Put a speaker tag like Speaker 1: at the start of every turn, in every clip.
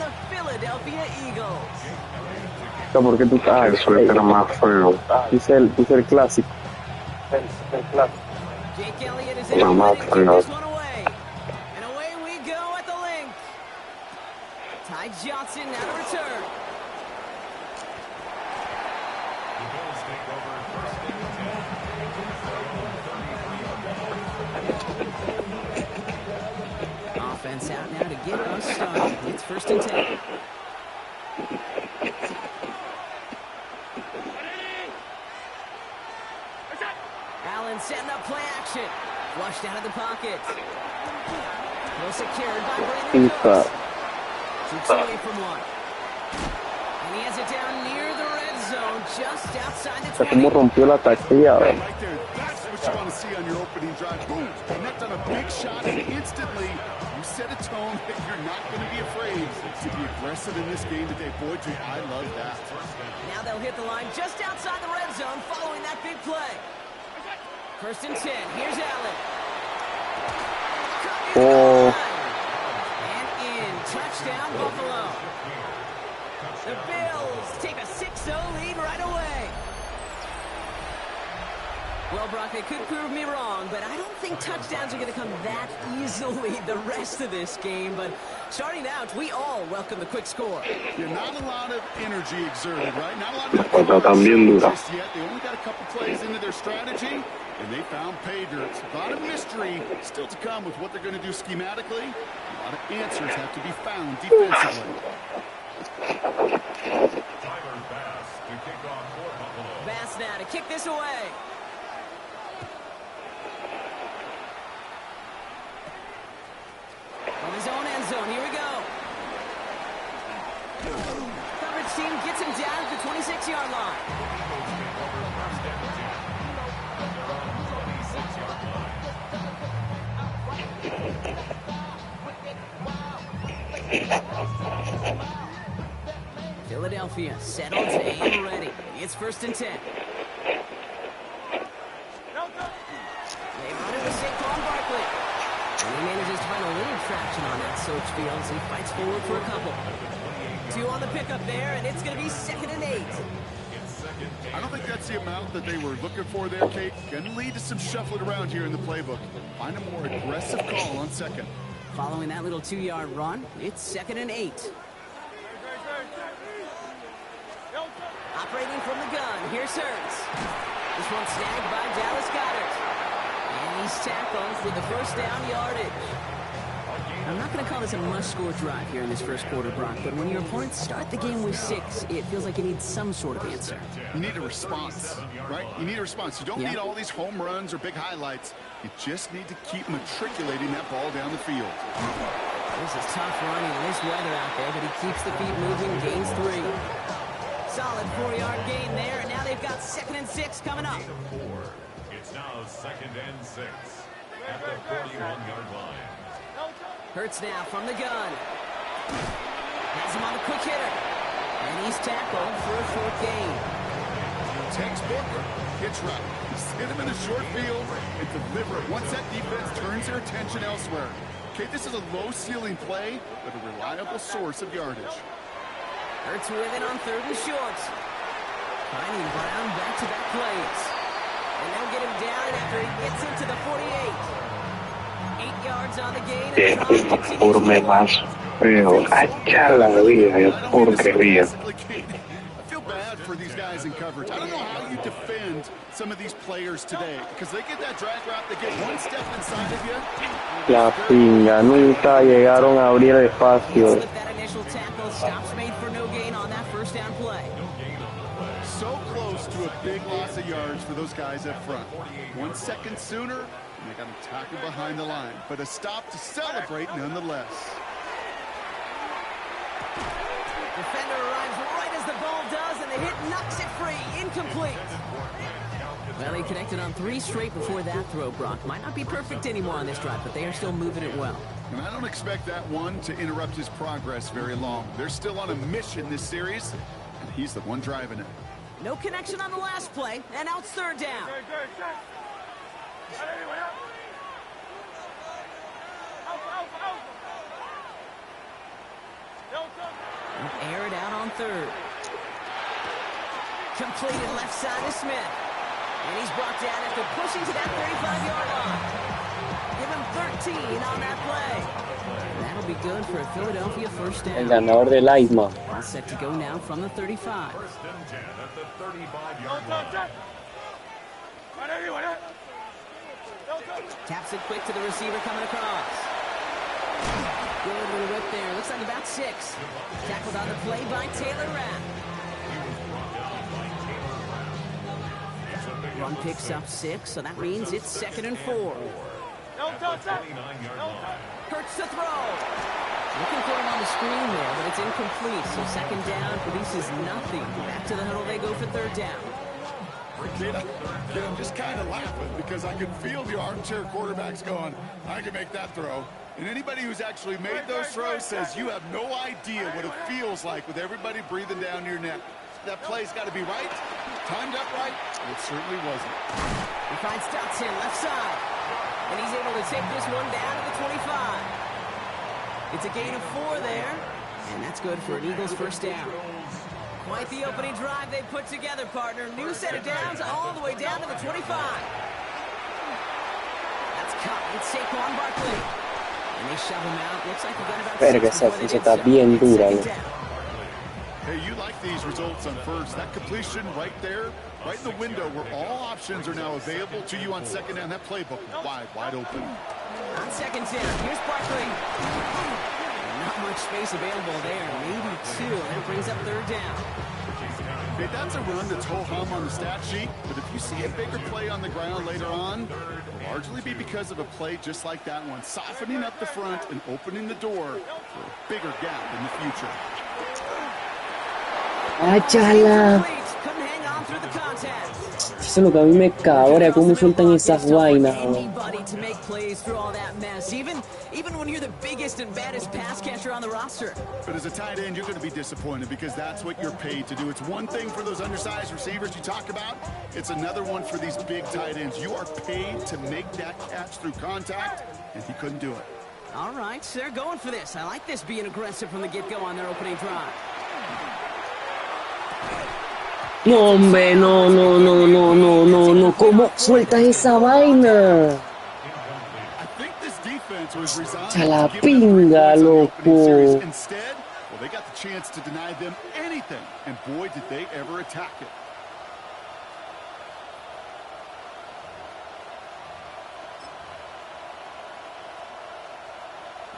Speaker 1: the Philadelphia Eagles.
Speaker 2: ¿Por qué tú estás?
Speaker 3: El suéter más feo.
Speaker 2: Dice el clásico.
Speaker 1: Jake Elliott is
Speaker 3: La más
Speaker 1: this
Speaker 3: feo.
Speaker 1: one away. And away we go at the link. Ty Johnson now to return. Offense out now to get us started. It's 1st and 10. Allen setting up play action. Flushed out of the pocket. Well secured by Brandon Cooks. Shoots away from one. And he has it down near the red zone, just outside the 20.
Speaker 2: Cómo rompió la taquilla.
Speaker 4: Right there, that's what you want to see on your opening drive. Boom, connect on a big shot, and instantly you set a tone that you're not going to be afraid to be aggressive in this game today. Boy, do I love that.
Speaker 1: Now they'll hit the line just outside the red zone following that big play. 1st and 10. Here's Allen.
Speaker 2: Oh.
Speaker 1: And in. Touchdown, Buffalo. The Bills take a 6-0 lead right away. Well, Brock, they could prove me wrong, but I don't think touchdowns are going to come that easily the rest of this game. But starting out, we all welcome the quick score.
Speaker 4: Yeah, not a lot of energy exerted, right? Not a lot of
Speaker 3: Está también dura.
Speaker 4: just yet. They only got a couple plays into their strategy, and they found pay dirt. A lot of mystery still to come with what they're going to do schematically. A lot of answers have to be found defensively.
Speaker 1: Bass now to kick this away. On his own end zone, here we go. Coverage team gets him down at the 26-yard line. Philadelphia settled and ready. It's 1st and 10. They run it with Saquon Barkley. And he manages to find a little traction on that search field as he fights forward for a couple. 2 on the pickup there, and it's going to be 2nd and 8.
Speaker 4: I don't think that's the amount that they were looking for there, Kate. Going to lead to some shuffling around here in the playbook. Find a more aggressive call on 2nd.
Speaker 1: Following that little 2-yard run, it's 2nd and 8. Operating from the gun, here's Hurts. This one snagged by Dallas Goedert. And he's tackled with the 1st down yardage. I'm not going to call this a must-score drive here in this 1st quarter, Brock, but when your opponents start the game with 6, it feels like you need some sort of answer.
Speaker 4: You need a response, right? You need a response. You don't need all these home runs or big highlights. You just need to keep matriculating that ball down the field.
Speaker 1: This is tough running in this weather out there, but he keeps the feet moving, gains 3. Solid 4-yard gain there, and now they've got 2nd and 6 coming up.
Speaker 5: It's now 2nd and 6 at the 41-yard line.
Speaker 1: Hurts now from the gun. Has him on the quick hitter. And he's tackled for a 4th gain.
Speaker 4: Textbook pitch route. Hit him in the short field and deliver it once that defense turns their attention elsewhere. Okay, this is a low-ceiling play, but a reliable source of yardage.
Speaker 1: Hurts with it on 3rd and short. Finding Brown back-to-back plays. And they'll get him down after he gets into the 48. 8 yards on the gain.
Speaker 3: Qué informe más feo. Cacha la vida, qué porquería.
Speaker 4: I feel bad for these guys in coverage. I don't know how you defend some of these players today because they get that drag route, they get one step inside of you.
Speaker 2: La pinga, nunca llegaron a abrir el espacio.
Speaker 1: That initial tackle stops made for no gain on that 1st down play.
Speaker 4: So close to a big loss of yards for those guys up front. 1 second sooner, and they got him tackled behind the line. But a stop to celebrate nonetheless.
Speaker 1: Defender arrives right as the ball does, and the hit knocks it free. Incomplete. Well, he connected on 3 straight before that throw, Brock. Might not be perfect anymore on this drive, but they are still moving it well.
Speaker 4: And I don't expect that one to interrupt his progress very long. They're still on a mission this series, and he's the one driving it.
Speaker 1: No connection on the last play, and now it's 3rd down. Air it out on third. Completed left side to Smith. And he's brought down after pushing to that 35-yard line. Give him 13 on that play. And that'll be good for a Philadelphia first down.
Speaker 2: El ganador del Aisma.
Speaker 1: All set to go now from the 35.
Speaker 5: First and 10 at the 35-yard line.
Speaker 1: Taps it quick to the receiver coming across. Good little whip there. Looks like about 6. Tackled on the play by Taylor Rapp. Run picks up 6, so that means it's 2nd and 4. Hurts to throw. Looking for him on the screen there, but it's incomplete. So 2nd down produces nothing. Back to the huddle they go for 3rd down.
Speaker 4: Kid, I'm just kind of laughing because I can feel the armchair quarterbacks going, I can make that throw. And anybody who's actually made those throws says you have no idea what it feels like with everybody breathing down your neck. That play's got to be right, timed up right. It certainly wasn't.
Speaker 1: He finds Dotson left side. And he's able to take this one down to the 25. It's a gain of 4 there. And that's good for an Eagles first down. Quite the opening drive they put together, partner. New set of downs all the way down to the 25. That's caught. It's Saquon Barkley. And they shove him out. Looks like we've got about 6
Speaker 2: Verga, esa
Speaker 1: before they
Speaker 2: ficha
Speaker 1: get
Speaker 2: está
Speaker 1: set.
Speaker 2: bien
Speaker 1: It's
Speaker 2: dura,
Speaker 1: 2nd
Speaker 2: ¿no?
Speaker 1: down.
Speaker 4: Hey, you like these results on first. That completion right there, right in the window where all options are now available to you on 2nd down. That playbook wide open.
Speaker 1: On 2nd down, here's Barkley. Not much space available there. Maybe 2. That brings up 3rd down.
Speaker 4: Hey, that's a run that's ho-hum on the stat sheet, but if you see a bigger play on the ground later on, it'll largely be because of a play just like that one, softening up the front and opening the door for a bigger gap in the future.
Speaker 2: ¡Áchala!
Speaker 1: Couldn't hang on through the contest.
Speaker 2: Eso es lo que a mí me cabrea, cómo sueltan esas vainas.
Speaker 1: Anybody to make plays through all that mess, even when you're the biggest and baddest pass catcher on the roster.
Speaker 4: But as a tight end, you're going to be disappointed because that's what you're paid to do. It's one thing for those undersized receivers you talk about. It's another one for these big tight ends. You are paid to make that catch through contact, and he couldn't do it.
Speaker 1: All right, so they're going for this. I like this being aggressive from the get-go on their opening drive.
Speaker 2: No, hombre, no. ¿Cómo sueltas esa vaina?
Speaker 4: I think this defense was resigned
Speaker 2: Chala
Speaker 4: to give them
Speaker 2: pinga,
Speaker 4: points on the opening series.
Speaker 2: loco.
Speaker 4: Instead, well, they got the chance to deny them anything, and boy, did they ever attack it.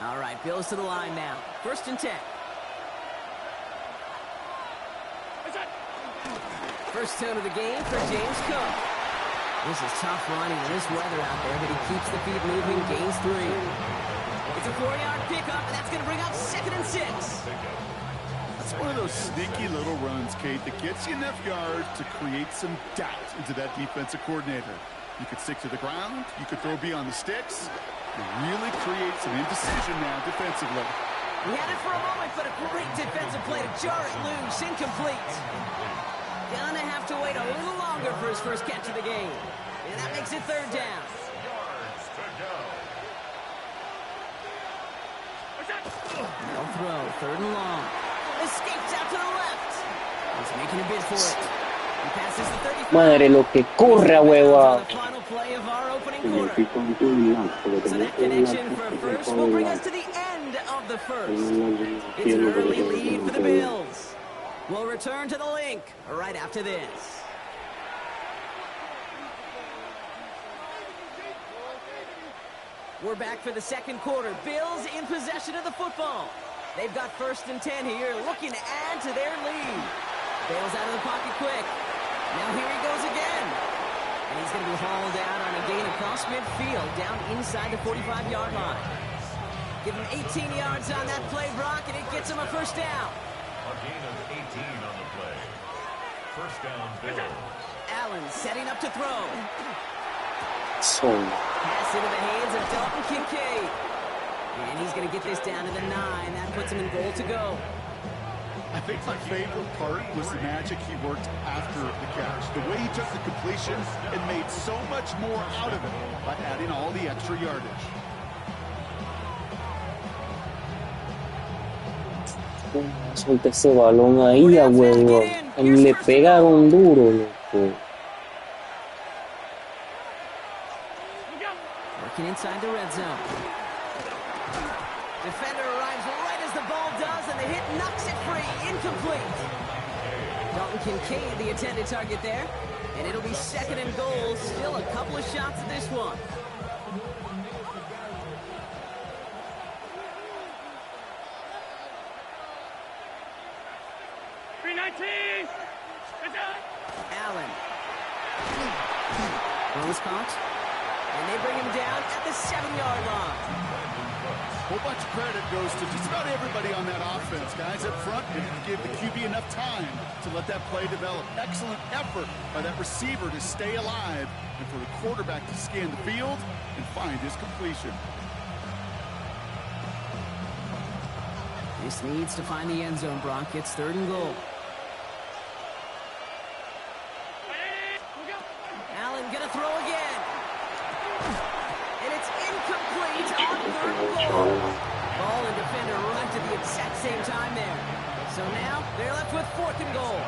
Speaker 1: All right, Bills to the line now. 1st and 10. First down of the game for James Cook. This is tough running in this weather out there, but he keeps the feet moving, gains 3. It's a 4-yard pickup, and that's going to bring up 2nd and 6.
Speaker 4: That's one of those sneaky little runs, Kate, that gets you enough yards to create some doubt into that defensive coordinator. You could stick to the ground, you could throw beyond the sticks, and really create some indecision now defensively.
Speaker 1: He had it for a moment, but a great defensive play to jar it loose, incomplete. Gonna have to wait a little longer for his first catch of the game. And that makes it 3rd down. No throw, 3rd and long. Escapes out to the left. He's making a bid for it. He passes the 35.
Speaker 2: Madre, lo que corre a hueva.
Speaker 1: The final play of our opening quarter. So that connection for first will bring us to the end of the first. It's an early lead for the Bills. We'll return to the link right after this. We're back for the 2nd quarter. Bills in possession of the football. They've got 1st and 10 here, looking to add to their lead. Bales out of the pocket quick. Now here he goes again. And he's going to be hauled out on a gain across midfield, down inside the 45-yard line. Give him 18 yards on that play, Brock, and it gets him a first down.
Speaker 5: A gain of 18 on the play. First down, Bills.
Speaker 1: Allen setting up to throw.
Speaker 2: Son.
Speaker 1: Pass into the hands of Dalton Kincaid. And he's going to get this down to the 9. That puts him in goal to go.
Speaker 4: I think my favorite part was the magic he worked after the catch. The way he took the completion and made so much more out of it by adding all the extra yardage.
Speaker 2: Suelta ese balón ahí,
Speaker 1: Would
Speaker 2: a
Speaker 1: have to
Speaker 2: huevo.
Speaker 1: get in. Here's
Speaker 2: Le
Speaker 1: first and goal.
Speaker 2: pegaron duro, loco.
Speaker 1: Working inside the red zone. Defender arrives right as the ball does, and the hit knocks it free. Incomplete. Dalton Kincaid, the intended target there. And it'll be second and goal. Still a couple of shots at this one. Allen. Rose caught. And they bring him down at the 7-yard line.
Speaker 4: A whole bunch of credit goes to just about everybody on that offense. Guys up front didn't give the QB enough time to let that play develop. Excellent effort by that receiver to stay alive and for the quarterback to scan the field and find his completion.
Speaker 1: This needs to find the end zone, Brock. It's third and goal. Allen gonna throw again. And it's incomplete on third and goal. Ball and defender arrived at the exact same time there. So now they're left with fourth and goal.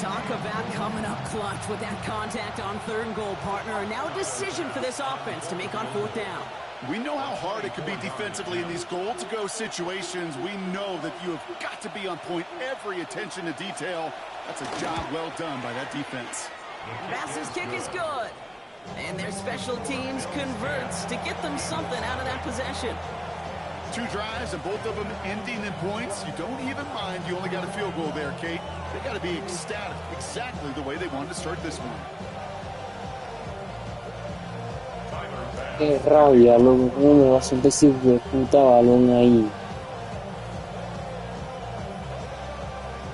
Speaker 1: Talk about coming up clutch with that contact on third and goal, partner. And now a decision for this offense to make on fourth down.
Speaker 4: We know how hard it can be defensively in these goal-to-go situations. We know that you have got to be on point, every attention to detail. That's a job well done by that defense.
Speaker 1: Bass's kick is good. And their special teams converts to get them something out of that possession.
Speaker 4: 2 drives and both of them ending in points. You don't even mind you only got a field goal there, Kate. They got to be ecstatic, exactly the way they wanted to start this one.
Speaker 2: Qué rabia, loco. ¿Cómo me va a soltar ese hijo de puta balón ahí?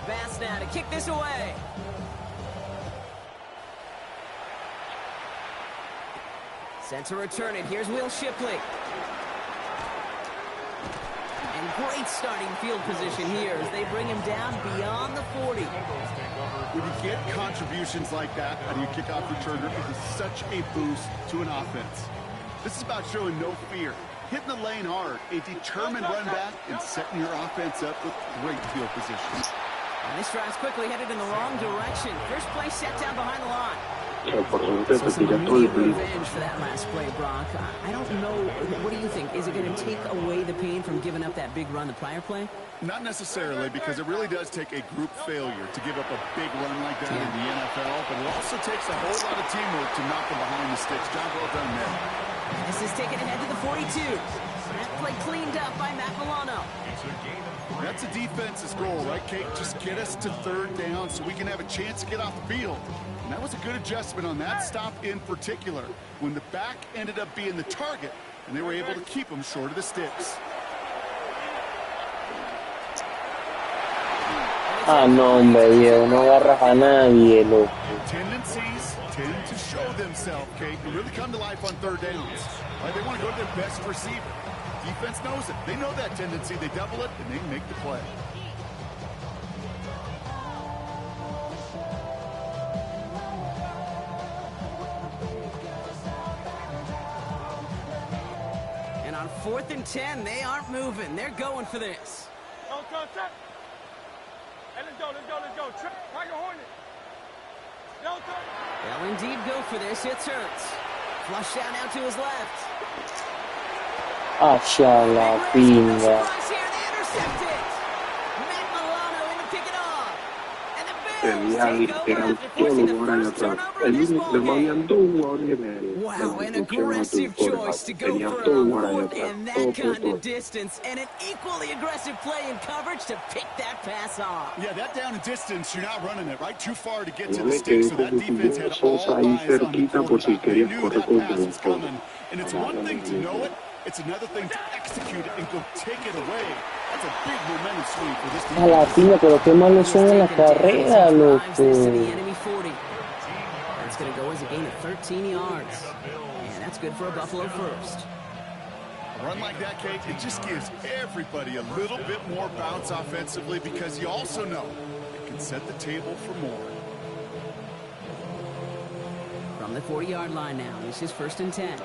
Speaker 1: Bass now to kick this away. Set to return it. Here's Will Shipley. And great starting field position here as they bring him down beyond the 40.
Speaker 4: When you get contributions like that out of your kickoff returner, it is such a boost to an offense. This is about showing no fear, hitting the lane hard, a determined run back, and setting your offense up with great field position.
Speaker 1: And this drive's quickly headed in the wrong direction. First play set down behind the line.
Speaker 3: Por
Speaker 1: Some
Speaker 3: tira todo el
Speaker 1: immediate
Speaker 3: peligro.
Speaker 1: revenge for that last play, Brock. I don't know. What do you think? Is it going to take away the pain from giving up that big run the prior play?
Speaker 4: Not necessarily, because it really does take a group failure to give up a big run like that in the NFL, but it also takes a whole lot of teamwork to knock them behind the sticks. Job well done there.
Speaker 1: This is taken ahead to the 42. That play cleaned up by Matt Milano.
Speaker 4: That's a defense's goal, right, Kate? Just get us to third down so we can have a chance to get off the field. And that was a good adjustment on that stop in particular, when the back ended up being the target, and they were able to keep them short of the sticks.
Speaker 2: Ah, no, hombre, Diego, no agarras a nadie, loco.
Speaker 4: Tendencies tend to show themselves, Kate, and really come to life on third downs. Right? They want to go to their best receiver. Defense knows it. They know that tendency. They double it, and they make the play.
Speaker 1: And on 4th and 10, they aren't moving. They're going for this.
Speaker 6: Go, check. Hey, let's go. Tiger Hornet.
Speaker 1: They'll indeed go for this. It's Hurts. Flush down out to his left.
Speaker 2: Hacia la pinga.
Speaker 1: Surprise here, they intercept it. Matt Milano in to pick it off. And the Bills take over after forcing the first turnover in this ballgame. Wow, an aggressive choice to go for it on 4th and that kind of distance. And an equally aggressive play in coverage to pick that pass off.
Speaker 4: Yeah, that down and distance, you're not running it, right? Too far to get to the stick, so that defense had all eyes on the quarterback. They knew that pass was coming. And it's one thing to know it, it's another thing to execute it and go take it away. That's a big momentum swing for this
Speaker 2: A la
Speaker 4: defense.
Speaker 2: pinga, pero qué malos son en la carrera, loco.
Speaker 1: This to the enemy 40. That's going to go as a gain of 13 yards. And that's good for a Buffalo first.
Speaker 4: A run like that, Kate, it just gives everybody a little bit more bounce offensively because you also know it can set the table for more.
Speaker 1: From the 40-yard line now, this is 1st and 10.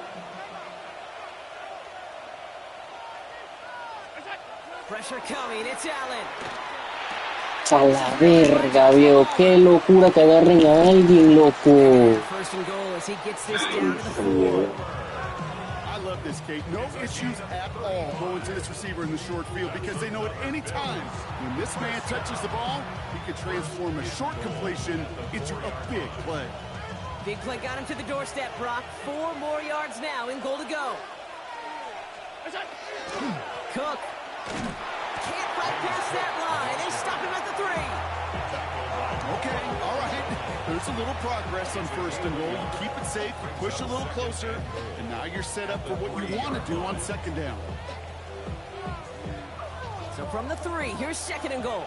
Speaker 1: Pressure coming. It's Allen.
Speaker 2: A la verga, viejo. Qué locura que agarren a alguien, loco.
Speaker 1: First and goal as he gets this down to the 4.
Speaker 4: I love this, Kate. No issues at all going to this receiver in the short field because they know at any time when this man touches the ball, he can transform a short completion into a big play.
Speaker 1: Big play got him to the doorstep, Brock. 4 more yards now in goal to go. Cook can't fight past that line. They stop him at the 3.
Speaker 4: Okay, all right. There's a little progress on first and goal. You keep it safe, you push a little closer, and now you're set up for what you want to do on second down.
Speaker 1: So from the 3, here's second and goal.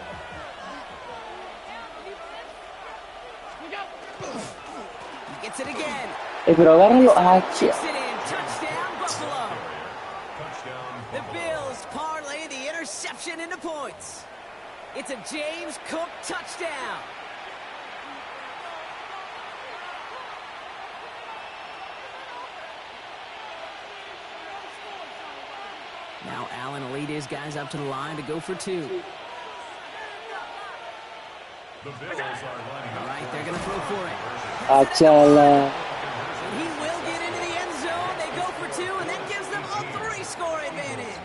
Speaker 1: He gets it again.
Speaker 2: Pero agárralo. Ah,
Speaker 1: Kicks it in. Touchdown, Buffalo. The Bills parlay the interception into points. It's a James Cook touchdown. Now Allen will lead his guys up to the line to go for 2.
Speaker 5: The Bills are lining up.
Speaker 1: Right, they're going to throw for it.
Speaker 2: Achala.
Speaker 1: And he will get into the end zone. They go for 2, and that gives them a 3-score advantage.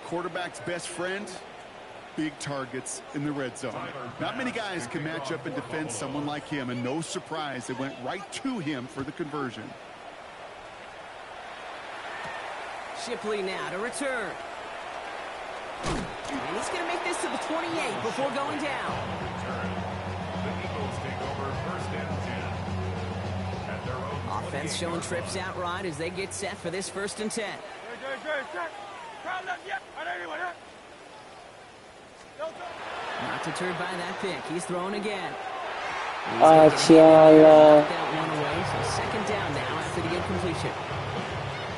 Speaker 4: Quarterback's best friend, big targets in the red zone. Not many guys can match up and defend someone like him, and no surprise, they went right to him for the conversion.
Speaker 1: Shipley now to return. And he's going to make this to the 28 before going down.
Speaker 5: The Eagles take over first and 10. At their own
Speaker 1: Offense showing trips out right as they get set for this first and 10. Not deterred by that pick. He's throwing again.
Speaker 2: Achala.
Speaker 1: That one away, so second down now after the incompletion.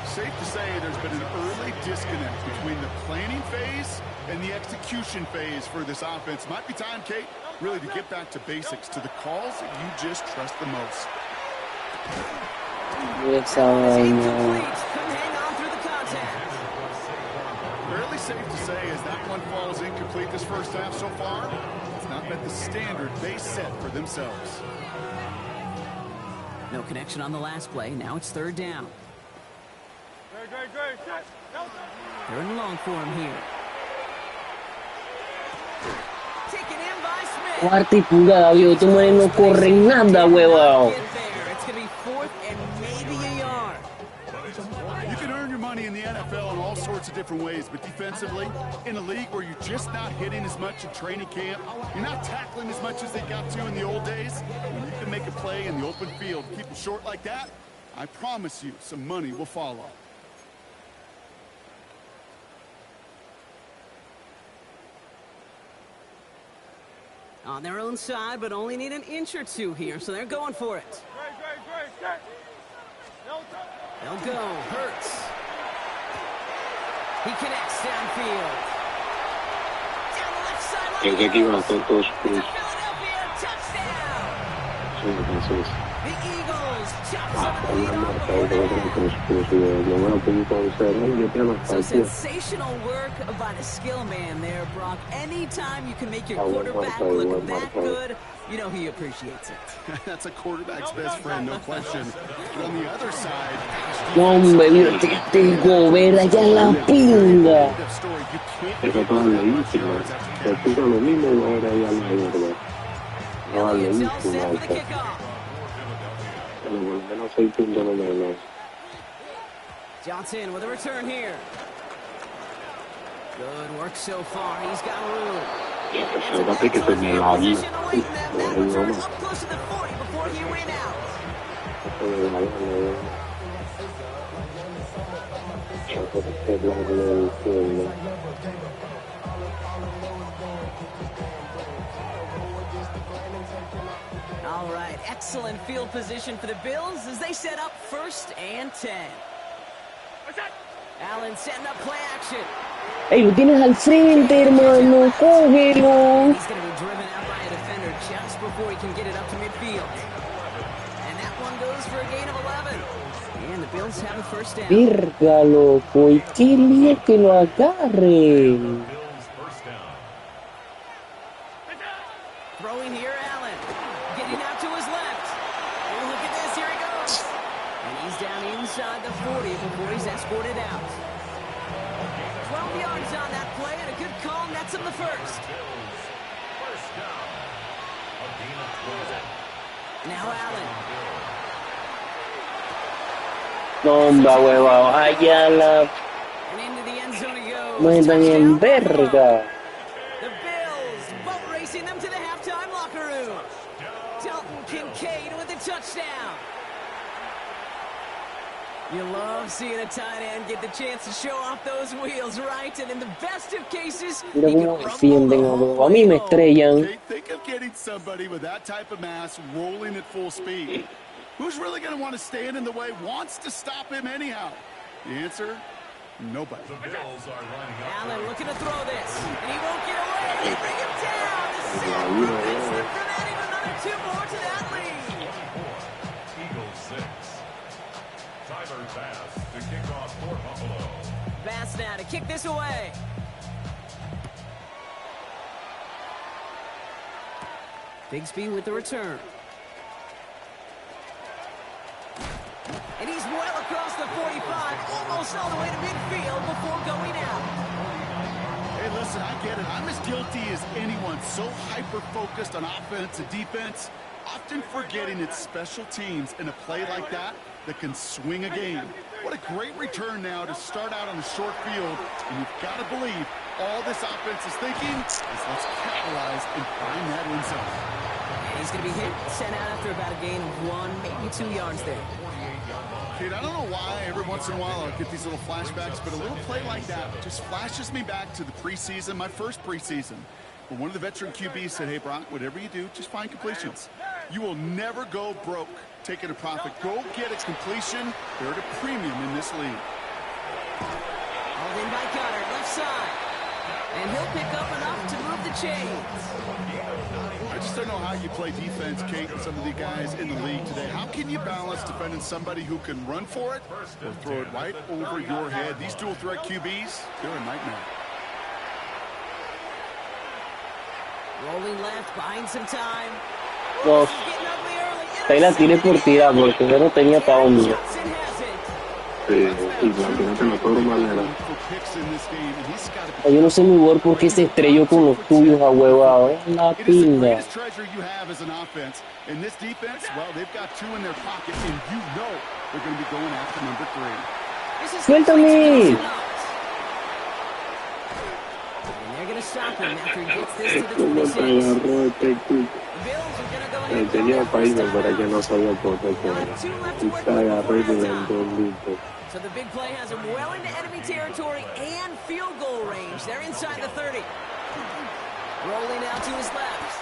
Speaker 4: Safe to say there's been an early disconnect between the planning phase and the execution phase for this offense. Might be time, Kate, really to get back to basics, to the calls that you just trust the most.
Speaker 2: Esa
Speaker 1: Incomplete.
Speaker 2: vaina.
Speaker 1: Couldn't hang on through the contact.
Speaker 4: Fairly safe to say as that one falls incomplete this first half so far, it's not met the standard they set for themselves.
Speaker 1: No connection on the last play. Now it's third down. They're in long for him here. Taken in by Smith.
Speaker 2: Cuarta y pulgada, viejo. Estos manes no corren nada, huevón.
Speaker 1: Get there. It's going to be 4th and maybe a yard.
Speaker 4: You can earn your money in the NFL in all sorts of different ways, but defensively, in a league where you're just not hitting as much in training camp, you're not tackling as much as they got to in the old days, when you can make a play in the open field, keep it short like that, I promise you some money will follow.
Speaker 1: On their own side, but only need an inch or 2 here, so they're going for it. They'll go. Hurts. He connects downfield. Down the left sideline.
Speaker 3: Creo que aquí van todos
Speaker 1: Philadelphia touchdown. The Eagles chop some of the lead on. So sensational work by the skill man there, Brock. Anytime you can make your quarterback look that good, you know he appreciates it.
Speaker 4: That's a quarterback's best friend, no question. But on the other side,
Speaker 2: No, hombre, viejo. Te Gobert allá en la pinga.
Speaker 4: that story, you can't
Speaker 3: Eso
Speaker 4: give
Speaker 3: todo
Speaker 4: up
Speaker 3: lo
Speaker 4: that much
Speaker 3: mismo.
Speaker 4: yards after
Speaker 3: Se puso lo mismo y ahora ya no hay verdad. No vale
Speaker 1: Elliott's all
Speaker 3: mucho,
Speaker 1: set for the
Speaker 3: Marta.
Speaker 1: kickoff.
Speaker 3: Pero por lo menos 6 puntos no me dan.
Speaker 1: Johnson with a return here. Good work so far. He's got room.
Speaker 3: Ya, pues fíjate que se me la vi.
Speaker 1: That return up close to the 40 before he ran out.
Speaker 3: Eso de la vida,
Speaker 1: All right, excellent field position for the Bills as they set up first and 10. Allen setting up play action.
Speaker 2: Ey, lo tienes al frente, hermano. Cógelo.
Speaker 1: He's going to be driven out by a defender just before he can get it up to midfield. And that one goes for a gain of 11. And the Bills have a first down.
Speaker 2: Verga, loco. Y qué lío que lo agarre.
Speaker 5: Bills first down.
Speaker 1: Throwing here, Allen. Getting out to his left. Oh, look at this. Here he goes. And he's down inside the 40 before he's escorted out. 12 yards on that play, and a good call nets him the first.
Speaker 5: Bills first down. A gain of 12.
Speaker 1: Now Allen.
Speaker 2: No, hombre, huevado. Allá la
Speaker 1: And into the end zone he goes.
Speaker 2: metan en
Speaker 1: Touchdown,
Speaker 2: verga.
Speaker 1: The Bills boat racing them to the halftime locker room. Dalton Kincaid with the touchdown. You love seeing a tight end get the chance to show off those wheels, right? And in the best of cases,
Speaker 2: Mira
Speaker 1: he can
Speaker 2: cómo
Speaker 1: rumble
Speaker 2: defienden
Speaker 1: the
Speaker 2: a
Speaker 1: whole
Speaker 2: huevo. A mí me
Speaker 1: way home.
Speaker 2: estrellan.
Speaker 4: Okay, think of getting somebody with that type of mass rolling at full speed. Who's really going to want to stand in the way, wants to stop him anyhow? The answer, nobody.
Speaker 5: The Bills are lining up.
Speaker 1: Allen looking to throw this, and he won't get away. They bring him down. The sack prevents them from adding another 2 more to that lead.
Speaker 5: 24. Eagles 6. Tyler Bass to kick off for Buffalo.
Speaker 1: Bass now to kick this away. Bigsby with the return. And he's well across the 45, almost all the way to midfield before going out.
Speaker 4: Hey, listen, I get it. I'm as guilty as anyone. So hyper-focused on offense and defense, often forgetting it's special teams in a play like that that can swing a game. What a great return now to start out on the short field. And you've got to believe all this offense is thinking is let's capitalize and find that end zone.
Speaker 1: And he's going to be hit, sent out after about a gain of 1, maybe 2 yards there.
Speaker 4: Kid, I don't know why every once in a while I'll get these little flashbacks, but a little play like that just flashes me back to the preseason, my first preseason, where one of the veteran QBs said, hey, Brock, whatever you do, just find completions. You will never go broke taking a profit. Go get a completion. They're at a premium in this league.
Speaker 1: Hauled in by Goddard, left side. And he'll pick up enough to move the chains.
Speaker 4: I just don't know how you play defense, Kate, and some of the guys in the league today. How can you balance defending somebody who can run for it or throw it right over your head? These dual threat QBs, they're a nightmare.
Speaker 1: Rolling left, buying some time.
Speaker 2: No,
Speaker 1: This is getting ugly early.
Speaker 2: ahí la tiré por tirar porque yo no tenía para dónde.
Speaker 1: Johnson has it.
Speaker 3: Y planteaste la peor manera.
Speaker 4: For picks in this game, and he's got to be
Speaker 2: Yo no sé mi gol por qué se estrelló con los tuyos a huevado. Es la
Speaker 4: It is the
Speaker 2: pinga.
Speaker 4: greatest treasure you have as an offense. In this defense, well, they've got 2 in their pocket, and you know they're going to be going after number 3.
Speaker 1: This is
Speaker 2: Suéltame.
Speaker 1: And they're going to stop him after he gets this to the
Speaker 3: ¿Cómo te
Speaker 1: 26.
Speaker 3: agarró este culo?
Speaker 1: The Bills are going to go ahead and
Speaker 3: Tenía
Speaker 1: throw
Speaker 3: para
Speaker 1: their
Speaker 3: irme,
Speaker 1: first
Speaker 3: pero
Speaker 1: down.
Speaker 3: que no sabía por qué
Speaker 1: Two left to
Speaker 3: era.
Speaker 1: work
Speaker 3: Y
Speaker 1: with
Speaker 3: se agarró y
Speaker 1: before
Speaker 3: me
Speaker 1: halftime.
Speaker 3: entendido.
Speaker 1: So the big play has him well into enemy territory and field goal range. They're inside the 30. Rolling out to his left.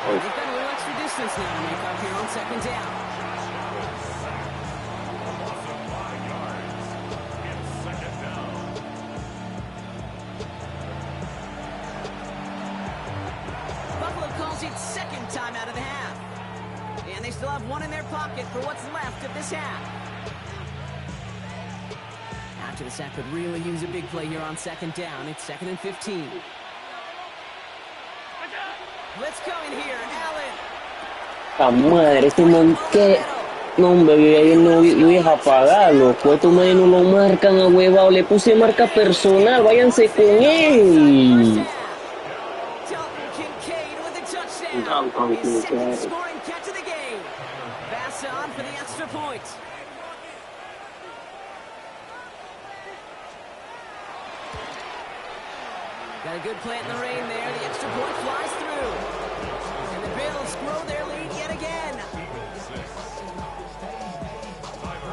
Speaker 1: They've got a little extra distance now to make up here on second down.
Speaker 5: Second down.
Speaker 1: Buffalo calls it second time out of the half. And they still have 1 in their pocket for what's left of this half. After the sack could really use a big play here on second down. It's 2nd and 15. Let's go in here, Allen.
Speaker 2: La madre, este man que... No, hombre, yo no voy a apagarlo. Pues estos manes no lo marcan a huevado. Le puse marca personal. Váyanse con él.
Speaker 1: Dalton Kincaid with a touchdown.
Speaker 3: Dalton
Speaker 1: His second
Speaker 3: Kincaid.
Speaker 1: scoring catch of the game. Bass on for the extra point. Got a good plant in the rain there. The extra point flies through. And the Bills grow their lead yet again.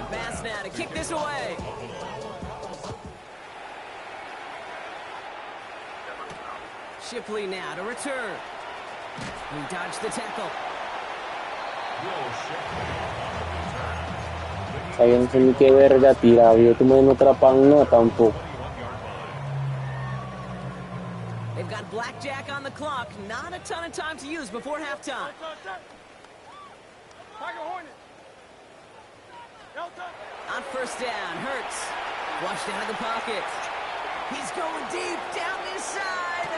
Speaker 1: Bass now to kick this away. Shipley now to return. He dodged the tackle.
Speaker 2: Yo no sé ni qué verga tirar. Yo tú no atrapan nada tampoco.
Speaker 1: They've got blackjack on the clock. Not a ton of time to use before halftime.
Speaker 6: Tiger Hornet.
Speaker 1: On first down, Hurts. Flushed out of the pocket. He's going deep, down this side.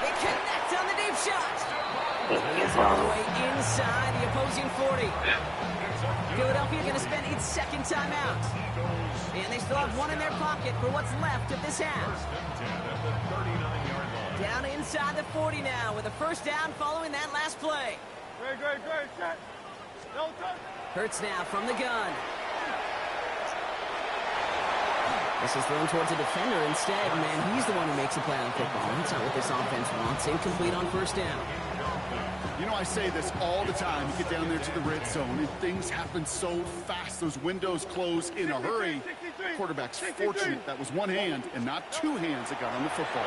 Speaker 1: They connect on the deep shot. He is all the way inside the opposing 40. Philadelphia going to spend its second timeout. And they still have one in their pocket for what's left of this half. Down inside the 40 now with a first down following that last play.
Speaker 6: Great, set. No touch.
Speaker 1: Hurts now from the gun. This is thrown towards a defender instead. Man, he's the one who makes a play on football. That's not what this offense wants. Incomplete on first down.
Speaker 4: You know, I say this all the time. You get down there to the red zone, and things happen so fast. Those windows close in a hurry. Quarterback's fortunate that was one hand and not two hands that got on the football.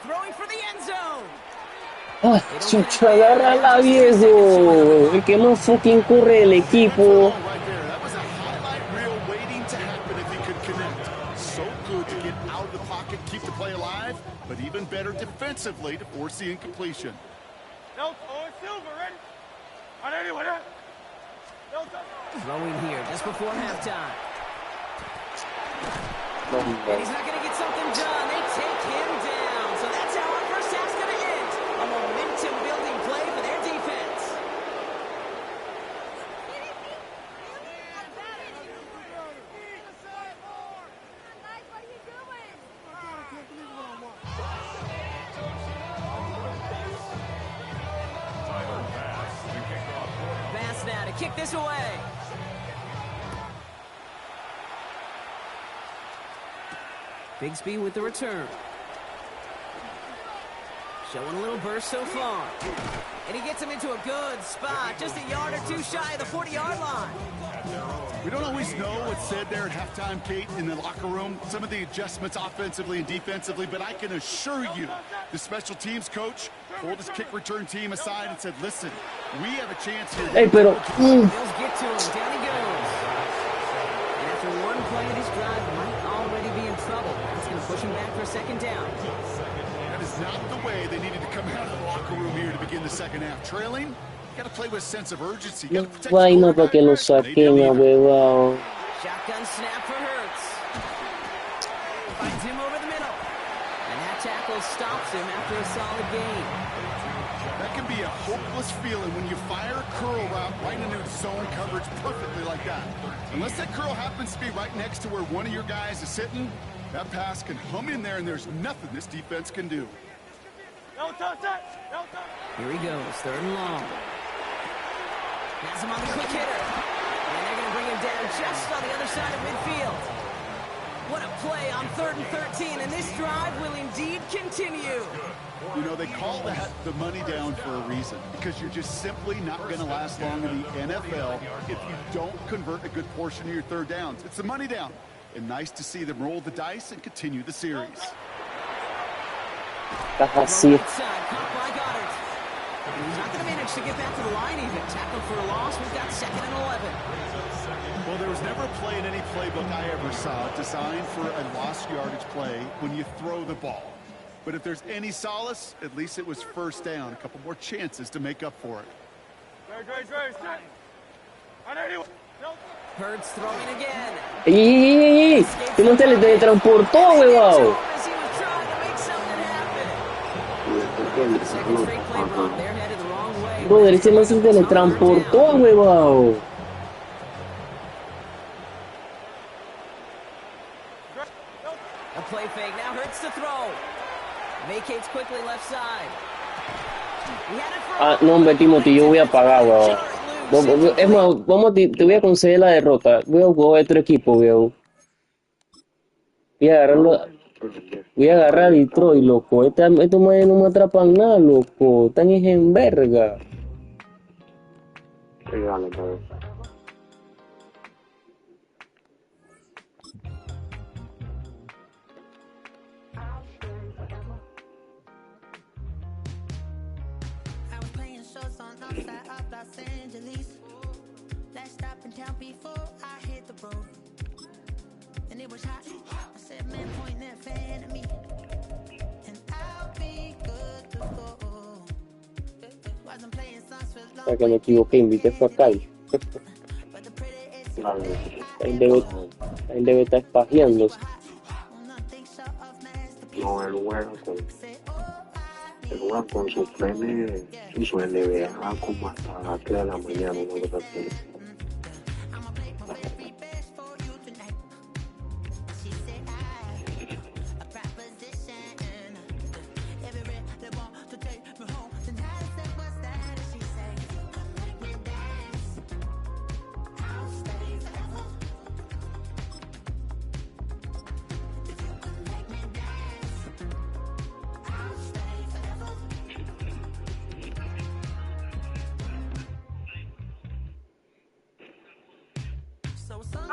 Speaker 1: Throwing for the end zone.
Speaker 2: Ah, chucha, agárrala, viejo. El que más fucking corre el equipo.
Speaker 4: Right there. That was a highlight reel waiting to happen if he could connect. So good to get out of the pocket, keep the play alive, but even better defensively to force the incompletion.
Speaker 6: No, Silver, ready? On anyone, no touch.
Speaker 1: Throwing here just before halftime. And he's not going to get something done. They take him down. So that's how our first half's going to end. A momentum-building play for their defense. Pass now to kick this away. Bigsby with the return. Showing a little burst so far. And he gets him into a good spot, just a yard or two shy of the 40-yard line.
Speaker 4: We don't always know what's said there at halftime, Kate, in the locker room. Some of the adjustments offensively and defensively, but I can assure you the special teams coach pulled his kick return team aside and said, listen, we have a chance here.
Speaker 2: Hey, pero...
Speaker 1: Bills get to him. Down he goes. And after one play of this drive, might already be in trouble. That's going to push him back for a second down.
Speaker 4: That is not the way they needed to come out of the locker room here to begin the second half. Trailing, you got to play with a sense of urgency. You gotta protect the
Speaker 2: Vaina para que lo
Speaker 4: quarterback.
Speaker 2: saquen, huevado.
Speaker 1: Shotgun snap for Hurts. Finds him over the middle. And that tackle stops him after a solid gain.
Speaker 4: That can be a hopeless feeling when you fire a curl route right into zone coverage perfectly like that. Unless that curl happens to be right next to where one of your guys is sitting, that pass can hum in there and there's nothing this defense can do.
Speaker 6: No touch, no touch.
Speaker 1: Here he goes, third and long. Has him on the quick hitter. And they're going to bring him down just on the other side of midfield. What a play on 3rd and 13, and this drive will indeed continue.
Speaker 4: You know, they call that the money down for a reason, because you're just simply not going to last long in the NFL if you don't convert a good portion of your third downs. It's the money down. And nice to see them roll the dice and continue the series.
Speaker 2: Así.
Speaker 1: Outside, caught by Goddard. And he's not going to manage to get back to the line even. Tackled for a loss. We've got 2nd and 11.
Speaker 4: Well, there was never a play in any playbook I ever saw designed for a lost yardage play when you throw the ball. But if there's any solace, at least it was first down. A couple more chances to make up for it.
Speaker 6: Great, set. On anyone, no touch.
Speaker 1: Hurts throwing again.
Speaker 2: ¡Ey! ¡Este man se le teletransportó, huevado!
Speaker 1: As he was trying to make something happen. Second straight play wrong. They're headed the wrong way.
Speaker 2: Brother, este man se teletransportó, huevado.
Speaker 1: A play fake. Now Hurts to throw. Vacates quickly left side. He had it for
Speaker 2: Ah, no, hombre, Timothy, yo voy a pagar, huevado. Es más, te voy a conceder la derrota. Voy a jugar a otro equipo, viejo. Voy a agarrar a Detroit, loco. Estos manes no me atrapan nada, loco. Están en verga.
Speaker 3: Regalo, cabeza.
Speaker 7: I was playing shows on outside of Los Angeles. Last stop in town before I hit the road. And it was hot. I said, man, point that fan at me. And I'll be good to go. Wasn't playing songs for long.
Speaker 2: Para que me equivoqué, invité fue a Kai. Él debe estar espajeándose.
Speaker 3: No, él juega con sus frenes y su NBA como hasta las 3 de la mañana, una cosa así.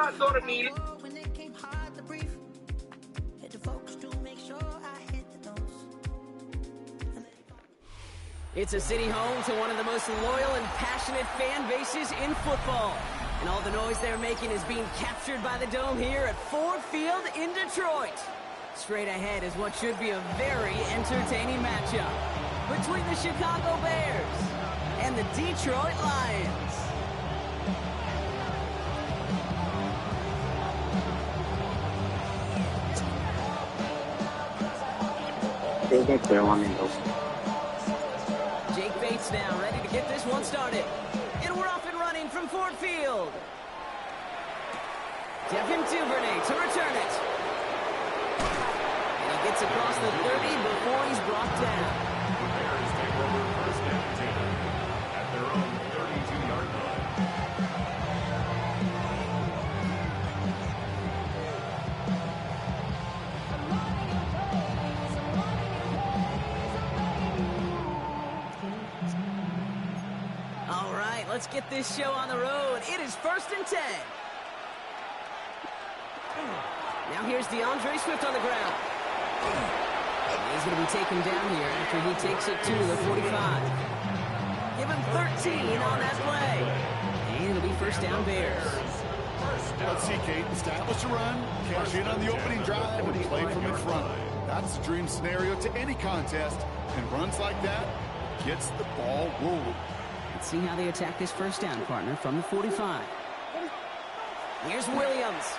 Speaker 2: A dormir.
Speaker 1: It's a city home to one of the most loyal and passionate fan bases in football. And all the noise they're making is being captured by the Dome here at Ford Field in Detroit. Straight ahead is what should be a very entertaining matchup between the Chicago Bears and the Detroit Lions. Jake Bates now ready to get this one started. And we're off and running from Ford Field. Devin Duvernay to return it. And he gets across the 30 before he's brought down.
Speaker 5: The Bears take over first and 10 at their own 32-yard line.
Speaker 1: All right, let's get this show on the road. It is 1st and 10. Now here's DeAndre Swift on the ground. And he's going to be taken down here after he takes it to the 45. Give him 13 on that play. And it'll be first down Bears.
Speaker 4: Let's see, Kate. Establish a run, cash in on the opening drive, and play from in front. That's the dream scenario to any contest. And runs like that gets the ball rolling.
Speaker 1: Let's see how they attack this first down, partner, from the 45. Here's Williams.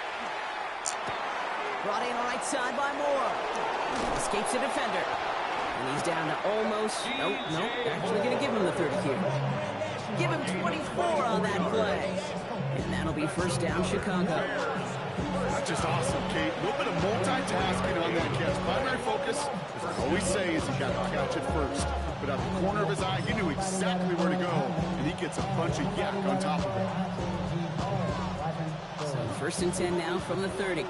Speaker 1: Brought in right side by Moore. Escapes the defender. And he's down to almost... Nope, actually going to give him the 30 here. Give him 24 on that play. And that'll be first down, Chicago.
Speaker 4: That's just awesome, Kate. A little bit of multitasking on that catch. Primary focus, as I always say, is he got to catch it first. But out of the corner of his eye, he knew exactly where to go, and he gets a bunch of yak on top of it.
Speaker 1: So 1st and 10 now from the 30.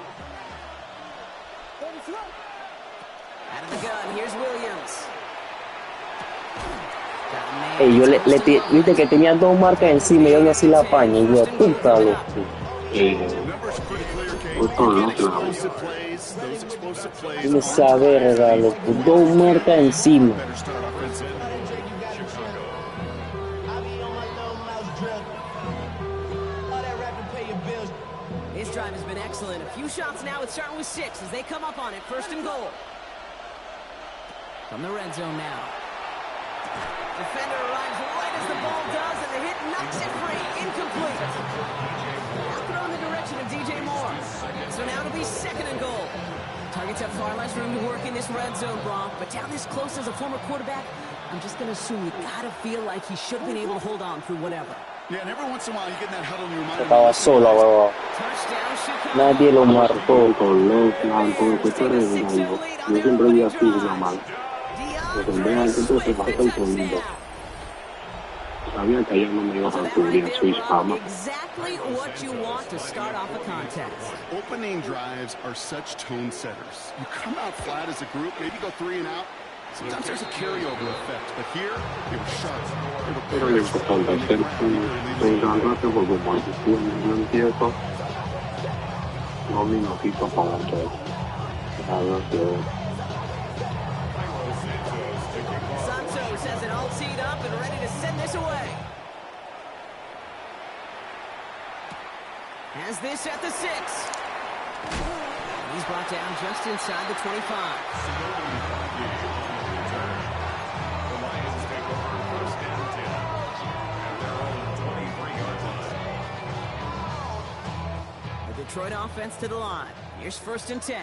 Speaker 1: Out of the gun, here's Williams.
Speaker 2: Viste que tenía dos marcas encima y aún así la paña, y yo, puta, loco. Esa verga, loco, dos marcas encima.
Speaker 1: His drive has been excellent. A few shots now, it's starting with 6 as they come up on it, 1st and goal. From the red zone now. Defender arrives right as the ball does, and the hit knocks it free. Incomplete. Now throw in the direction of DJ Moore. So now it'll be 2nd and goal. Targets have far less room to work in this red zone, Bronk. But down this close as a former quarterback, I'm just going to assume you got to feel like he should have been able to hold on through whatever.
Speaker 4: Yeah, and every once in a while you get that huddle in your mind.
Speaker 2: Estaba sola, huevón.
Speaker 1: Touchdown, Chicago.
Speaker 2: Nadie lo marcó.
Speaker 3: Con los blancos, que tú eres un gallo. Yo siempre vi así, normal. Pero en vez de eso se falta el sonido. Sabía que ayer no me iba a cubrir su hispama.
Speaker 1: Exactly what you want to start off a contest.
Speaker 4: Opening drives are such tone setters. You come out flat as a group, maybe go 3 and out. Sometimes there's a carryover effect, but here they were sharp.
Speaker 3: Pero lo importante es ser un gran rato porque como yo empiezo, no minutitos para todo.
Speaker 1: Santos has it all teed up and ready to send this away. Has this at the 6. He's brought down just inside the 25. Detroit offense to the line. Here's 1st and 10.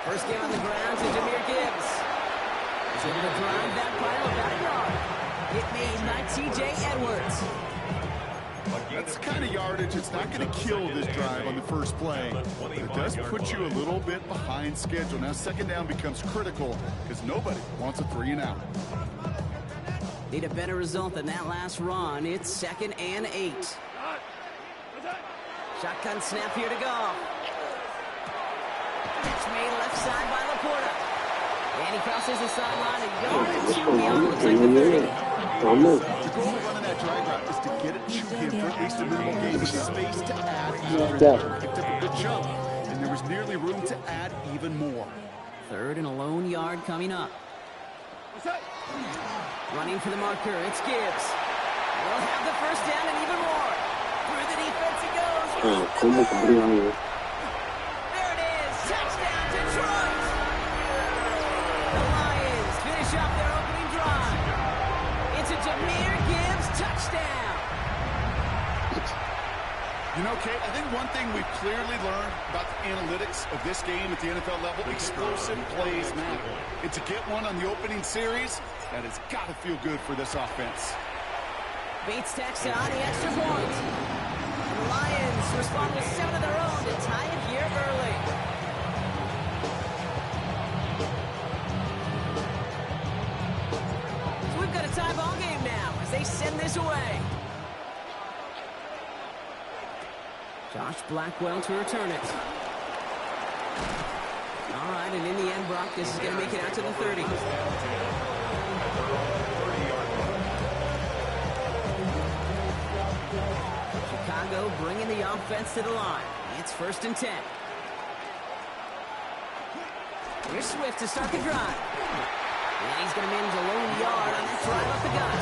Speaker 1: First down on the ground to Jahmyr Gibbs. He's able to drive that pile about a yard. Hit made by T.J. Edwards.
Speaker 4: That's the kind of yardage it's not going to kill this drive on the first play. But it does put you a little bit behind schedule. Now 2nd down becomes critical because nobody wants a 3-and-out.
Speaker 1: Need a better result than that last run. It's 2nd and 8. Shotgun snap here to go. Catch made left side by Laporta. And he crosses the sideline. A yard and 2 beyond. Looks like the 30.
Speaker 4: The goal of running that drag route is to get it to him for at least a minimal gain of space to add after he picked up a good jump. And there was nearly room to add even more.
Speaker 1: 3rd and a lone yard coming up. Running for the marker, it's Gibbs. We'll have the 1st down and even more. Through the defense he goes. There it is. Touchdown, Detroit. The Lions finish off their opening drive. It's a Jahmyr Gibbs touchdown.
Speaker 4: You know, Kate, I think one thing we've clearly learned about the analytics of this game at the NFL level, explosive plays matter. And to get one on the opening series, that has got to feel good for this offense.
Speaker 1: Bates tacks on the extra point. And the Lions respond with 7 of their own to tie it here early. So we've got a tie ball game now as they send this away. Josh Blackwell to return it. All right, and in the end, Brock, this is going to make it out to the 30. Chicago bringing the offense to the line. It's 1st and 10. Here's Swift to start the drive. And he's going to manage a lone yard on that drive up the gut.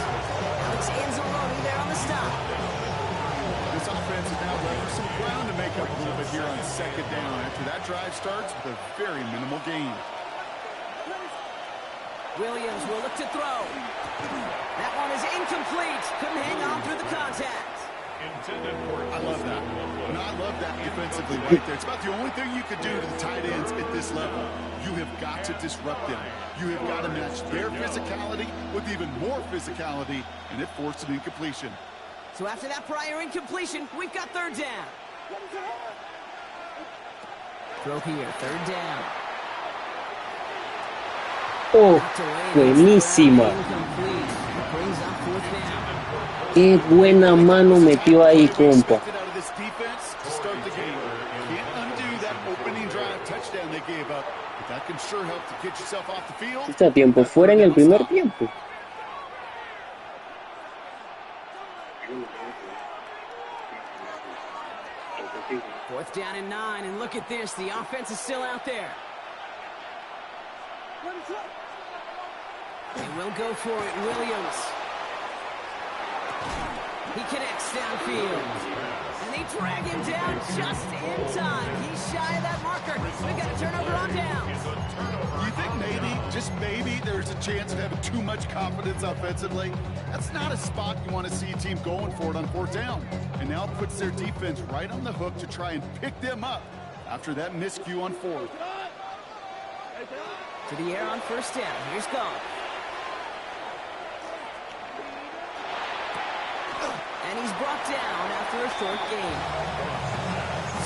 Speaker 1: Alex Anzalone there on the stop.
Speaker 4: This offense is now looking for some ground to make up a little bit here on 2nd down after that drive starts with a very minimal gain.
Speaker 1: Williams will look to throw. That one is incomplete. Couldn't hang on through the contact.
Speaker 4: I love that. And I love that defensively right there. It's about the only thing you could do to the tight ends at this level. You have got to disrupt them. You have got to match their physicality with even more physicality, and it forced an incompletion.
Speaker 1: So after that prior incompletion, we've got 3rd down. Throw here, 3rd down.
Speaker 2: Oh, buenísima.
Speaker 1: Brings up 4th down.
Speaker 2: Qué buena mano metió ahí, compa. Está tiempo fuera en el primer tiempo.
Speaker 1: Fourth down and 9, and look at this. The offense is still out there. They will go for it. Williams. He connects downfield. And they drag him down just in time. He's shy of that marker. We've got a turnover on down.
Speaker 4: You think maybe, just maybe, there's a chance of having too much confidence offensively? That's not a spot you want to see a team going for it on 4th down. And now it puts their defense right on the hook to try and pick them up after that miscue on 4th.
Speaker 1: To the air on 1st down. Here's Goff. And he's brought down after a short gain.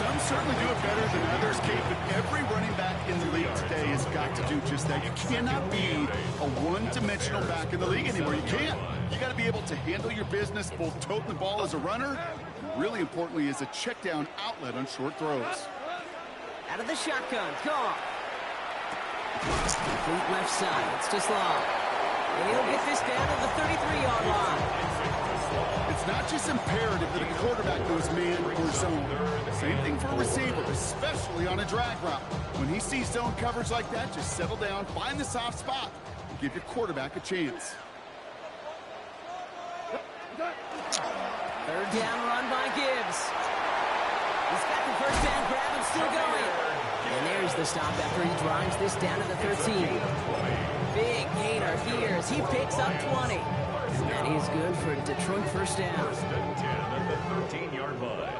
Speaker 4: Some certainly do it better than others, Kate, but every running back in the league today has got to do just that. You cannot be a one-dimensional back in the league anymore. You can't. You got to be able to handle your business, both toting the ball as a runner, and really importantly as a check-down outlet on short throws.
Speaker 1: Out of the shotgun, Goff. Complete left side. It's just long. And he'll get this down to the 33-yard line.
Speaker 4: It's not just imperative that a quarterback goes man or zone. Same thing for a receiver, especially on a drag route. When he sees zone coverage like that, just settle down, find the soft spot, and give your quarterback a chance.
Speaker 1: 3rd down run by Gibbs. He's got the 1st down grab and still going. And there's the stop after he drives this down to the 13. Big gainer here as he picks up 20. And that is good for Detroit 1st down.
Speaker 5: the 13-yard line.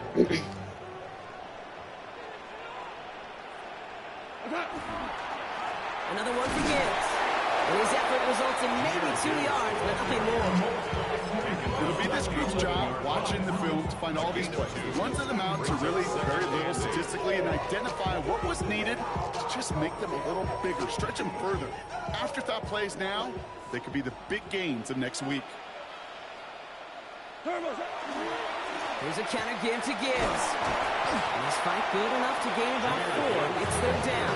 Speaker 1: Another one for Gibbs. And his effort results in maybe 2 yards, but nothing more.
Speaker 4: It'll be this group's job watching the film to find all these plays. Run to them out to really very little statistically and identify what was needed to just make them a little bigger, stretch them further. Afterthought plays now, they could be the big gains of next week.
Speaker 1: Here's a counter give to Gibbs. And this fight good enough to gain about 4. It's third down.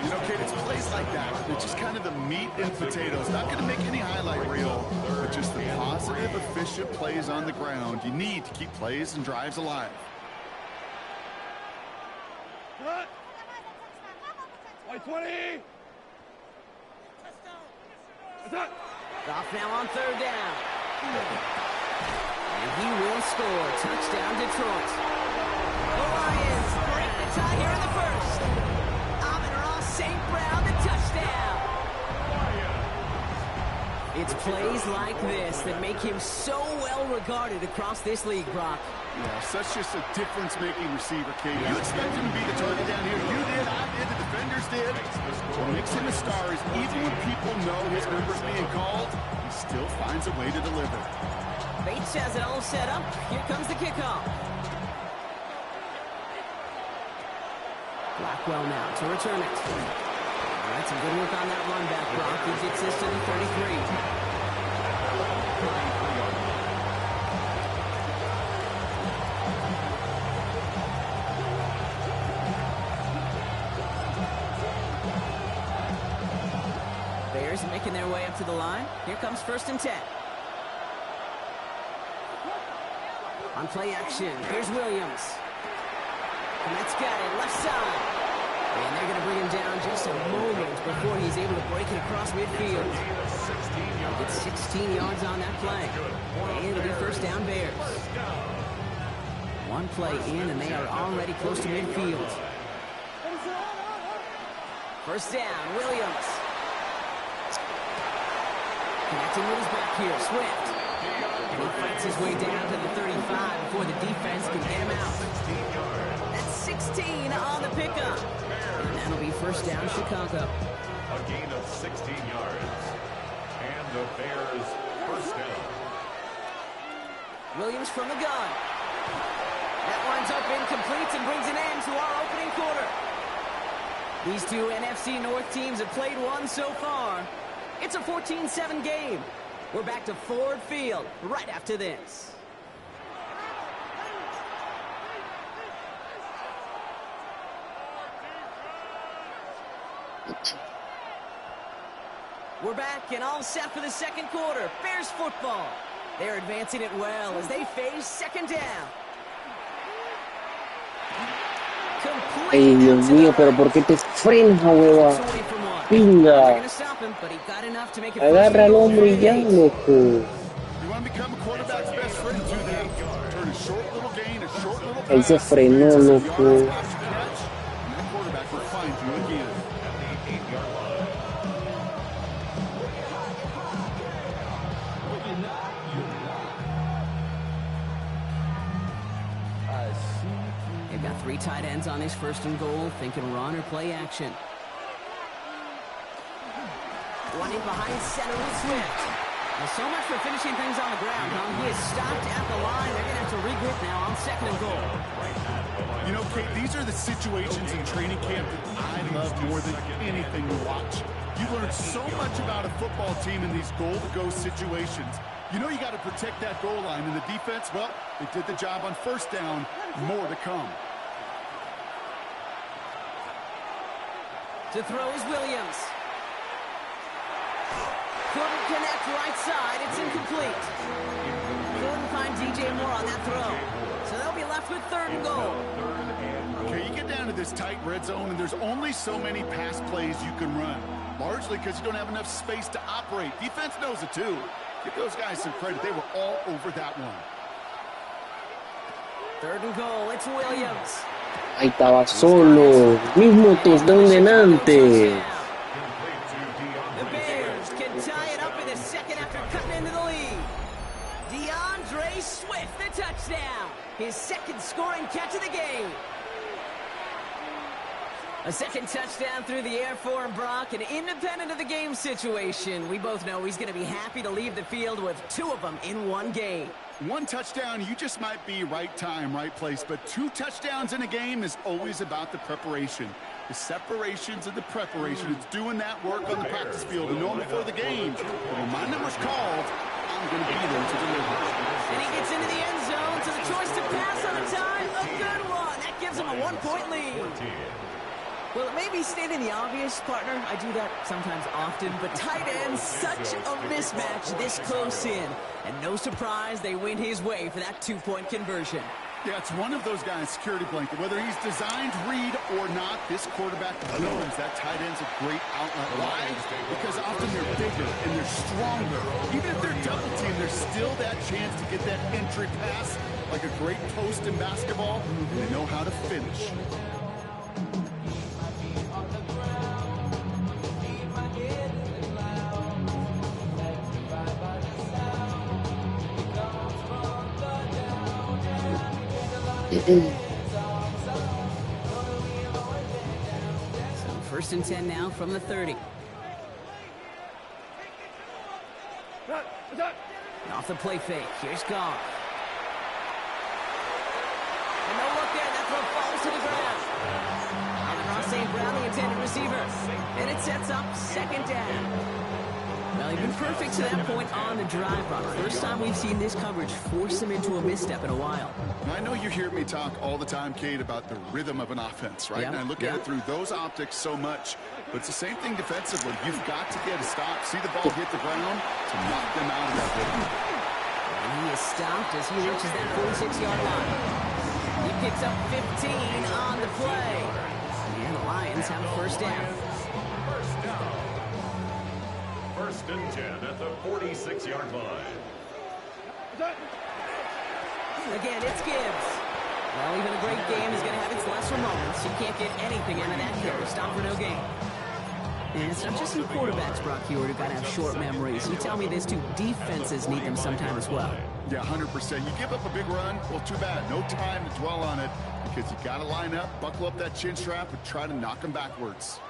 Speaker 4: You know, kid, it's plays like that. It's just kind of the meat and potatoes. Not going to make any highlight reel, but just the positive, efficient plays on the ground. You need to keep plays and drives alive.
Speaker 6: White 20.
Speaker 1: Goff now on third down. And he will score. Touchdown, Detroit. The Lions break the tie here in the first. Amon-Ra St. Brown, the touchdown. It's plays like this that make him so well regarded across this league, Brock.
Speaker 4: Yeah, such just a difference-making receiver, Kate. You expect him to be the target down here. You did, I did, the defenders did. What makes him a star is even when people know his number's being called, he still finds a way to deliver.
Speaker 1: Bates has it all set up. Here comes the kickoff. Blackwell now to return it. All right, some good work on that run back, Brock. He gets this to the 33. Bears making their way up to the line. Here comes 1st and 10. On play action, here's Williams. And that's got it, left side. And they're going to bring him down just a moment before he's able to break it across midfield. He'll get 16 yards on that play. And it'll be 1st down Bears. One play in, and they are already close to midfield. 1st down, Williams. Connecting with his back here, Swift. And he fights his way down to the 35 before the defense can get him out. That's 16 on the pickup. And that'll be 1st down, Chicago.
Speaker 5: A gain of 16 yards. And the Bears 1st down.
Speaker 1: Williams from the gun. That winds up incomplete and brings an end to our opening quarter. These two NFC North teams have played one so far. It's a 14-7 game. We're back to Ford Field right after this. We're back and all set for the second quarter. Bears football. They're advancing it well as they face 2nd down.
Speaker 2: Ay, Dios mío, pero ¿por qué te frenas, hueva? Pinga. Agarra al hombre y ya, loco. Ahí se frenó, loco.
Speaker 1: They've got 3 tight ends on his 1st and goal, thinking run or play action. Running behind center with Swift. Well, so much for finishing things on the ground, huh? He is stopped at the line. They're going to have to regroup now on 2nd and goal.
Speaker 4: You know, Kate, these are the situations in training camp that I love more than anything to watch. You learn so much about a football team in these goal-to-go situations. You know you got to protect that goal line, and the defense, well, they did the job on 1st down. More to come.
Speaker 1: To throw is Williams. Couldn't connect right side. It's incomplete. Couldn't find DJ Moore on that throw. So they'll be left with 3rd and goal.
Speaker 4: Okay, you get down to this tight red zone, and there's only so many pass plays you can run. Largely because you don't have enough space to operate. Defense knows it too. Give those guys some credit. They were all over that one.
Speaker 1: 3rd and goal. It's Williams.
Speaker 2: Ahí estaba solo. Mismo touchdown de Nantes.
Speaker 1: The Bears can tie it up in the 2nd after cutting into the lead. DeAndre Swift, the touchdown. A second touchdown through the air for him, Brock, and independent of the game situation, we both know he's going to be happy to leave the field with 2 of them in one game.
Speaker 4: 1 touchdown, you just might be right time, right place, but 2 touchdowns in a game is always about the preparation. The separations and the preparation. It's doing that work on the practice field and knowing before the game. When my number's called, I'm going to be there to deliver.
Speaker 1: And he gets into the end zone, so the choice to pass on the time, a good one. That gives him a 1-point lead. Well, it may be stating the obvious, partner. I do that sometimes often, but tight ends, such a mismatch this close in. And no surprise, they win his way for that 2-point conversion.
Speaker 4: Yeah, it's one of those guys, security blanket. Whether he's designed read or not, this quarterback knows that tight end's a great outlet. Why? Because often they're bigger and they're stronger. Even if they're double teamed, there's still that chance to get that entry pass, like a great post in basketball. They know how to finish.
Speaker 1: So 1st and 10 now from the 30. Off the play fake. Here's Goff. And no look there. That throw falls to the ground. And Ross St. Brown, the intended receiver. And it sets up 2nd down. Well, he's been perfect to that point on the drive, Brock. First time we've seen this coverage force him into a misstep in a while.
Speaker 4: I know you hear me talk all the time, Kate, about the rhythm of an offense, right?
Speaker 1: Yep,
Speaker 4: And I look at it through those optics so much. But it's the same thing defensively. You've got to get a stop, see the ball hit the ground to knock them out of that rhythm.
Speaker 1: And he is stopped as he reaches that 46-yard line. He picks up 15 on the play. And the Lions have a 1st down.
Speaker 5: 1st and 10 at the 46-yard line.
Speaker 1: Again, it's Gibbs. Well, even a great game is going to have its lesser moments. You can't get anything out of that carry. Stop for no gain. And it's not just in quarterbacks, Brock Huard, who've got to have short memories. You tell me this too, defenses need them sometime as well.
Speaker 4: Yeah, 100%. You give up a big run, well, too bad. No time to dwell on it because you got to line up, buckle up that chin strap, and try to knock them backwards.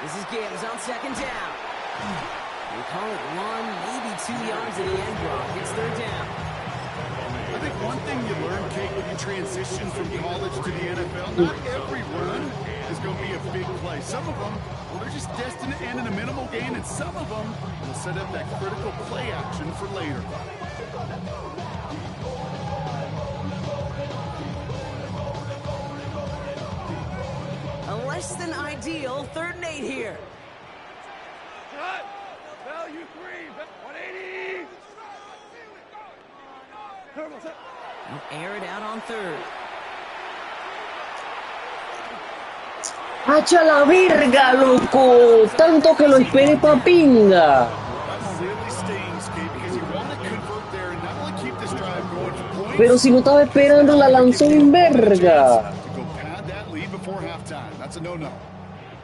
Speaker 1: This is Gibbs on 2nd down. We call it 1, maybe 2 yards at the end, Brock. It's 3rd down.
Speaker 4: I think one thing you learn, Kate, when you transition from college to the NFL, not every run is going to be a big play. Some of them, well, they're just destined to end in a minimal gain, and some of them will set up that critical play action for later.
Speaker 1: A less than ideal 3rd and 8 here.
Speaker 6: Value 3, 180.
Speaker 1: They'll air it out on 3rd.
Speaker 2: ¡Hacha la verga, loco! Tanto que lo esperé pa' pinga. Pero si lo estaba esperando, la lanzó en verga.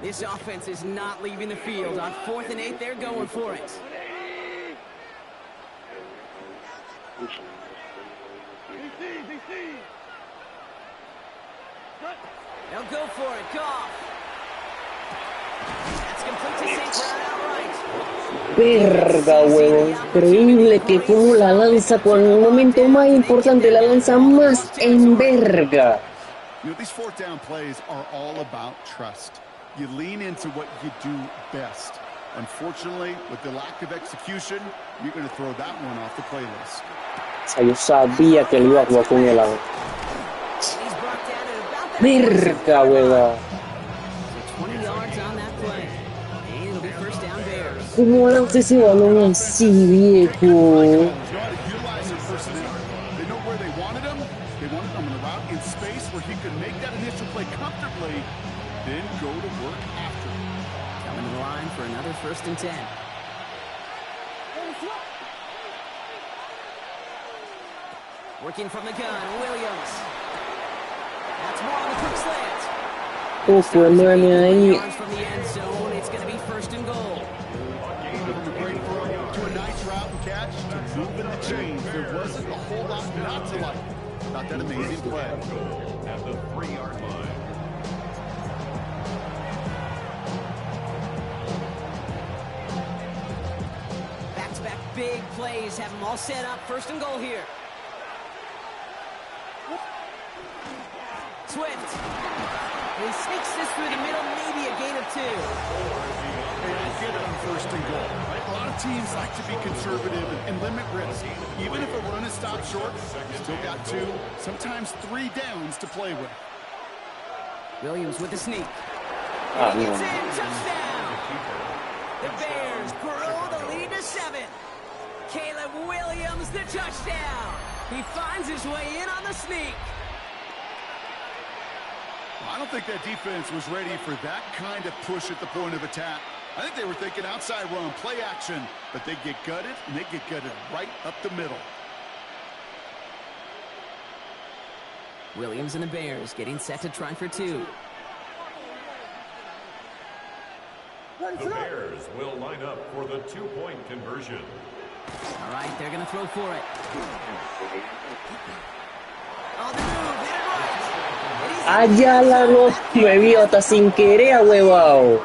Speaker 1: This offense is not leaving the field. On 4th and 8, they're going for it. They'll go for it. Goff. That's complete to St. Brown outright.
Speaker 2: Verga, huevo. Increíble que como la lanza con el momento más importante, la lanza más en verga.
Speaker 4: You know, these 4th down plays are all about trust. You lean into what you do best. Unfortunately, with the lack of execution, you're going to throw that one off the playlist.
Speaker 2: Yo sabía que lo iba a jugar con el agua. Verga, hueva.
Speaker 1: 20 yards on that play. And it'll be 1st down Bears.
Speaker 2: ¿Cómo lanza ese balón así, viejo?
Speaker 4: Then go to work after.
Speaker 1: Coming to the line for another 1st and 10. Working from the gun, Williams. That's more on the quick slant.
Speaker 2: Fue mami ahí.
Speaker 1: Yards from the end zone. It's going to be 1st and goal.
Speaker 4: From a great throw to a nice route and catch to moving the chains. There wasn't a whole lot not to like about that amazing play.
Speaker 5: At the 3-yard
Speaker 1: plays have them all set up. First and goal here. Swift. He sneaks this through the middle, maybe a gain of 2.
Speaker 4: Hey, I get it on first and goal. Right? A lot of teams like to be conservative and limit risk. Even if a run is stopped short, you still got 2, sometimes 3 downs to play with.
Speaker 1: Williams with the sneak.
Speaker 2: Ah,
Speaker 1: He
Speaker 2: no.
Speaker 1: gets in, touchdown. The Bears grow the lead to 7. Caleb Williams, the touchdown. He finds his way in on the sneak.
Speaker 4: I don't think that defense was ready for that kind of push at the point of attack. I think they were thinking outside run, play action, but they get gutted, and they get gutted right up the middle.
Speaker 1: Williams and the Bears getting set to try for 2.
Speaker 5: The Bears will line up for the 2-point conversion.
Speaker 1: All right, they're going to throw for it. Oh, the move, hit it right. And he's-
Speaker 2: Allá la no me vio hasta sin querer, huevado.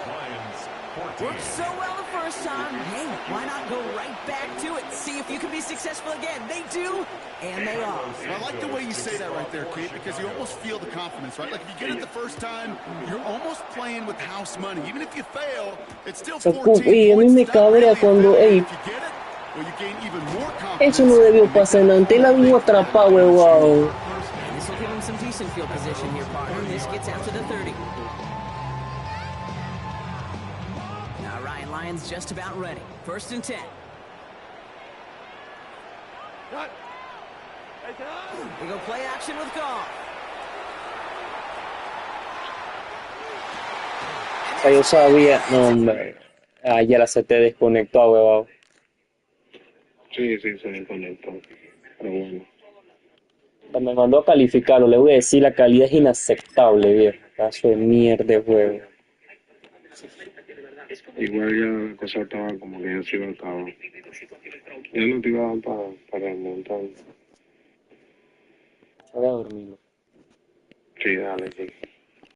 Speaker 5: Lions 14.
Speaker 1: Worked so well the first time. Hey, why not go right back to it? See if you can be successful again. They do, and they are.
Speaker 4: And I like the way you say that right there, Kate, because you almost feel the confidence, right? Like if you get it the first time, you're almost playing with house money. Even if you fail, it's still 14
Speaker 2: Y a mí
Speaker 4: points.
Speaker 2: me
Speaker 4: It's not
Speaker 2: cabrea
Speaker 4: really a
Speaker 2: cuando,
Speaker 4: failure.
Speaker 2: ey,
Speaker 4: If you get it, well, you gain even more confidence.
Speaker 2: eso no debió pasar antes, la misma atrapada, huevado.
Speaker 1: And this will give him some decent field position here, partner. This gets out to the 30. Now Ryan Lyons just about ready. First and 10. We go play action with Goff.
Speaker 2: O sea, yo sabía, no, hombre. Ayer se te desconectó, huevado.
Speaker 3: Sí, sí, se me conectó. Pero bueno.
Speaker 2: Me mandó a calificarlo, le voy a decir, la calidad es inaceptable, viejo. Caso de mierda de juego.
Speaker 3: Igual ya la cosa estaba como que ya se iba a acabar. Ya no te iba a dar para remontar.
Speaker 2: Voy a dormirlo.
Speaker 3: Sí, dale, sí.